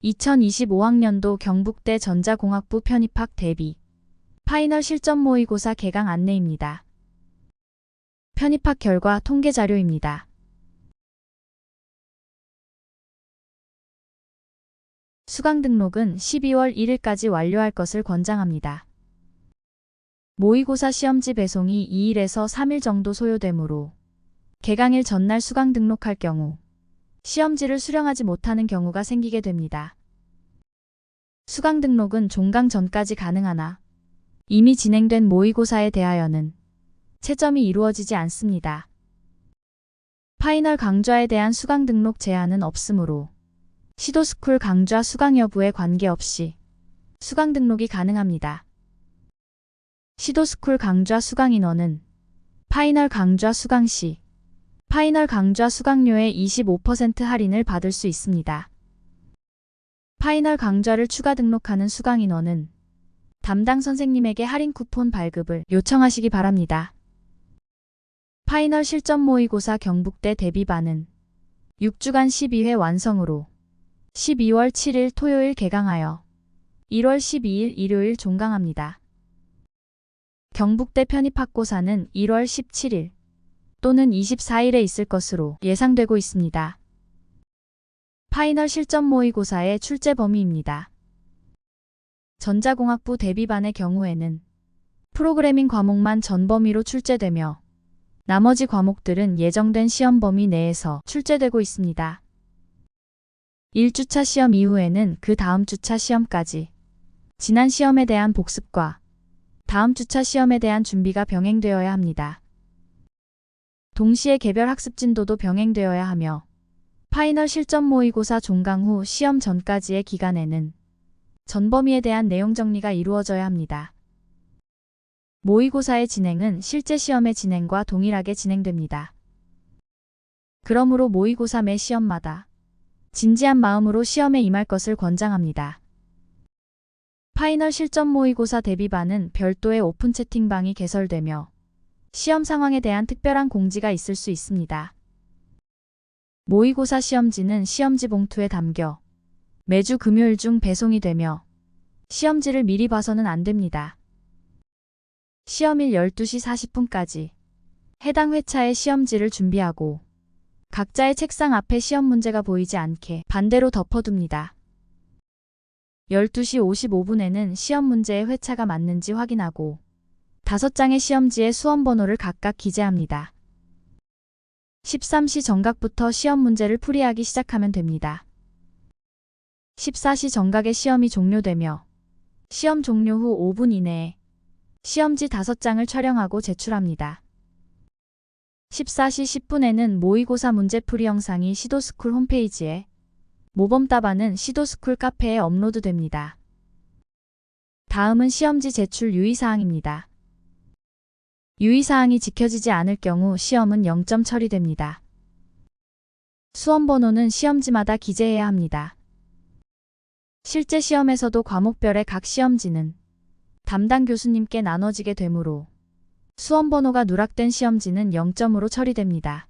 2025학년도 경북대 전자공학부 편입학 대비 파이널 실전 모의고사 개강 안내입니다. 편입학 결과 통계 자료입니다. 수강 등록은 12월 1일까지 완료할 것을 권장합니다. 모의고사 시험지 배송이 2일에서 3일 정도 소요되므로 개강일 전날 수강 등록할 경우 시험지를 수령하지 못하는 경우가 생기게 됩니다. 수강 등록은 종강 전까지 가능하나 이미 진행된 모의고사에 대하여는 채점이 이루어지지 않습니다. 파이널 강좌에 대한 수강 등록 제한은 없으므로 시도스쿨 강좌 수강 여부에 관계없이 수강 등록이 가능합니다. 시도스쿨 강좌 수강 인원은 파이널 강좌 수강 시 파이널 강좌 수강료의 25% 할인을 받을 수 있습니다. 파이널 강좌를 추가 등록하는 수강 인원은 담당 선생님에게 할인 쿠폰 발급을 요청하시기 바랍니다. 파이널 실전 모의고사 경북대 대비반은 6주간 12회 완성으로 12월 7일 토요일 개강하여 1월 12일 일요일 종강합니다. 경북대 편입학고사는 1월 17일 또는 24일에 있을 것으로 예상되고 있습니다. 파이널 실전 모의고사의 출제 범위입니다. 전자공학부 대비반의 경우에는 프로그래밍 과목만 전 범위로 출제되며 나머지 과목들은 예정된 시험 범위 내에서 출제되고 있습니다. 1주차 시험 이후에는 그 다음 주차 시험까지 지난 시험에 대한 복습과 다음 주차 시험에 대한 준비가 병행되어야 합니다. 동시에 개별 학습 진도도 병행되어야 하며 파이널 실전 모의고사 종강 후 시험 전까지의 기간에는 전 범위에 대한 내용 정리가 이루어져야 합니다. 모의고사의 진행은 실제 시험의 진행과 동일하게 진행됩니다. 그러므로 모의고사 매 시험마다 진지한 마음으로 시험에 임할 것을 권장합니다. 파이널 실전 모의고사 대비반은 별도의 오픈 채팅방이 개설되며 시험 상황에 대한 특별한 공지가 있을 수 있습니다. 모의고사 시험지는 시험지 봉투에 담겨 매주 금요일 중 배송이 되며 시험지를 미리 봐서는 안 됩니다. 시험일 12시 40분까지 해당 회차의 시험지를 준비하고 각자의 책상 앞에 시험 문제가 보이지 않게 반대로 덮어둡니다. 12시 55분에는 시험 문제의 회차가 맞는지 확인하고 5장의 시험지에 수험 번호를 각각 기재합니다. 13시 정각부터 시험 문제를 풀이하기 시작하면 됩니다. 14시 정각에 시험이 종료되며 시험 종료 후 5분 이내에 시험지 5장을 촬영하고 제출합니다. 14시 10분에는 모의고사 문제풀이 영상이 시도스쿨 홈페이지에, 모범 답안은 시도스쿨 카페에 업로드됩니다. 다음은 시험지 제출 유의사항입니다. 유의사항이 지켜지지 않을 경우 시험은 0점 처리됩니다. 수험번호는 시험지마다 기재해야 합니다. 실제 시험에서도 과목별의 각 시험지는 담당 교수님께 나눠지게 되므로 수험번호가 누락된 시험지는 0점으로 처리됩니다.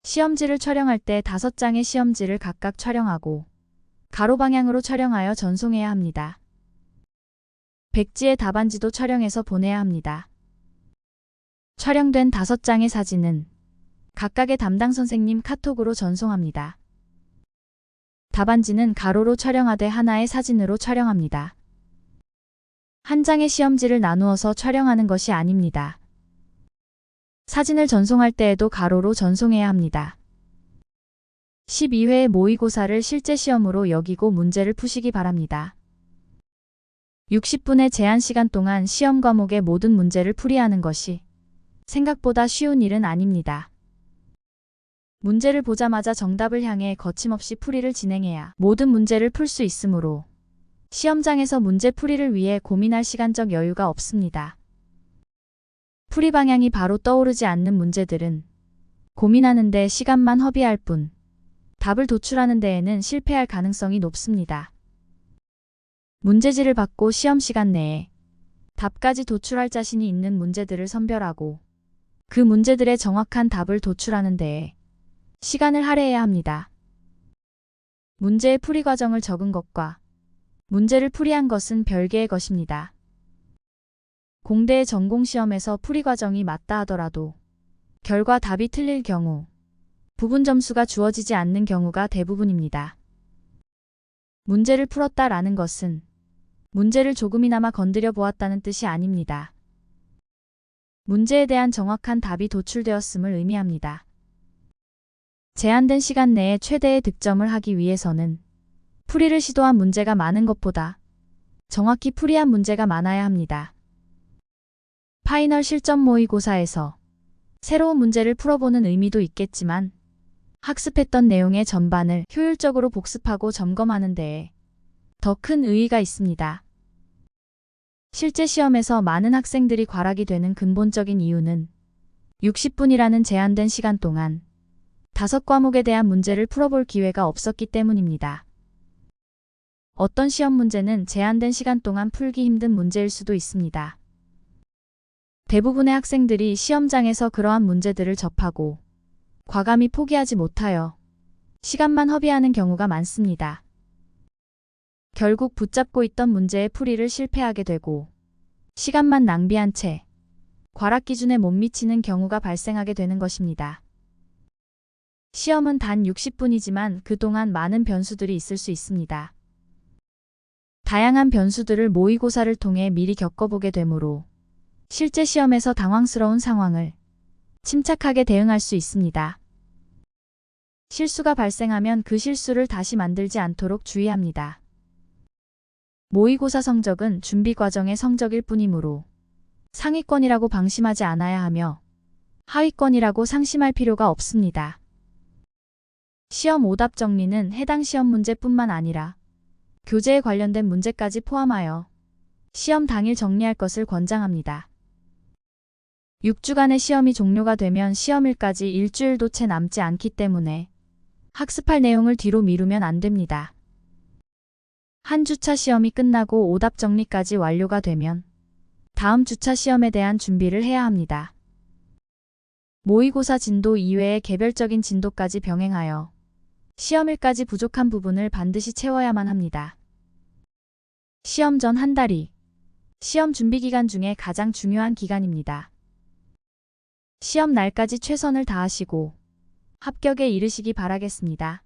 시험지를 촬영할 때 5장의 시험지를 각각 촬영하고 가로 방향으로 촬영하여 전송해야 합니다. 백지의 답안지도 촬영해서 보내야 합니다. 촬영된 5장의 사진은 각각의 담당 선생님 카톡으로 전송합니다. 답안지는 가로로 촬영하되 하나의 사진으로 촬영합니다. 한 장의 시험지를 나누어서 촬영하는 것이 아닙니다. 사진을 전송할 때에도 가로로 전송해야 합니다. 12회의 모의고사를 실제 시험으로 여기고 문제를 푸시기 바랍니다. 60분의 제한 시간 동안 시험 과목의 모든 문제를 풀이하는 것이 생각보다 쉬운 일은 아닙니다. 문제를 보자마자 정답을 향해 거침없이 풀이를 진행해야 모든 문제를 풀 수 있으므로 시험장에서 문제 풀이를 위해 고민할 시간적 여유가 없습니다. 풀이 방향이 바로 떠오르지 않는 문제들은 고민하는데 시간만 허비할 뿐 답을 도출하는 데에는 실패할 가능성이 높습니다. 문제지를 받고 시험 시간 내에 답까지 도출할 자신이 있는 문제들을 선별하고 그 문제들의 정확한 답을 도출하는 데에 시간을 할애해야 합니다. 문제의 풀이 과정을 적은 것과 문제를 풀이한 것은 별개의 것입니다. 공대의 전공시험에서 풀이 과정이 맞다 하더라도 결과 답이 틀릴 경우 부분 점수가 주어지지 않는 경우가 대부분입니다. 문제를 풀었다라는 것은 문제를 조금이나마 건드려 보았다는 뜻이 아닙니다. 문제에 대한 정확한 답이 도출되었음을 의미합니다. 제한된 시간 내에 최대의 득점을 하기 위해서는 풀이를 시도한 문제가 많은 것보다 정확히 풀이한 문제가 많아야 합니다. 파이널 실전 모의고사에서 새로운 문제를 풀어보는 의미도 있겠지만 학습했던 내용의 전반을 효율적으로 복습하고 점검하는 데에 더 큰 의의가 있습니다. 실제 시험에서 많은 학생들이 과락이 되는 근본적인 이유는 60분이라는 제한된 시간 동안 5과목에 대한 문제를 풀어볼 기회가 없었기 때문입니다. 어떤 시험 문제는 제한된 시간 동안 풀기 힘든 문제일 수도 있습니다. 대부분의 학생들이 시험장에서 그러한 문제들을 접하고 과감히 포기하지 못하여 시간만 허비하는 경우가 많습니다. 결국 붙잡고 있던 문제의 풀이를 실패하게 되고 시간만 낭비한 채 과락 기준에 못 미치는 경우가 발생하게 되는 것입니다. 시험은 단 60분이지만 그동안 많은 변수들이 있을 수 있습니다. 다양한 변수들을 모의고사를 통해 미리 겪어보게 되므로 실제 시험에서 당황스러운 상황을 침착하게 대응할 수 있습니다. 실수가 발생하면 그 실수를 다시 만들지 않도록 주의합니다. 모의고사 성적은 준비 과정의 성적일 뿐이므로 상위권이라고 방심하지 않아야 하며 하위권이라고 상심할 필요가 없습니다. 시험 오답 정리는 해당 시험 문제뿐만 아니라 교재에 관련된 문제까지 포함하여 시험 당일 정리할 것을 권장합니다. 6주간의 시험이 종료가 되면 시험일까지 일주일도 채 남지 않기 때문에 학습할 내용을 뒤로 미루면 안 됩니다. 한 주차 시험이 끝나고 오답 정리까지 완료가 되면 다음 주차 시험에 대한 준비를 해야 합니다. 모의고사 진도 이외의 개별적인 진도까지 병행하여 시험일까지 부족한 부분을 반드시 채워야만 합니다. 시험 전 한 달이 시험 준비 기간 중에 가장 중요한 기간입니다. 시험 날까지 최선을 다하시고 합격에 이르시기 바라겠습니다.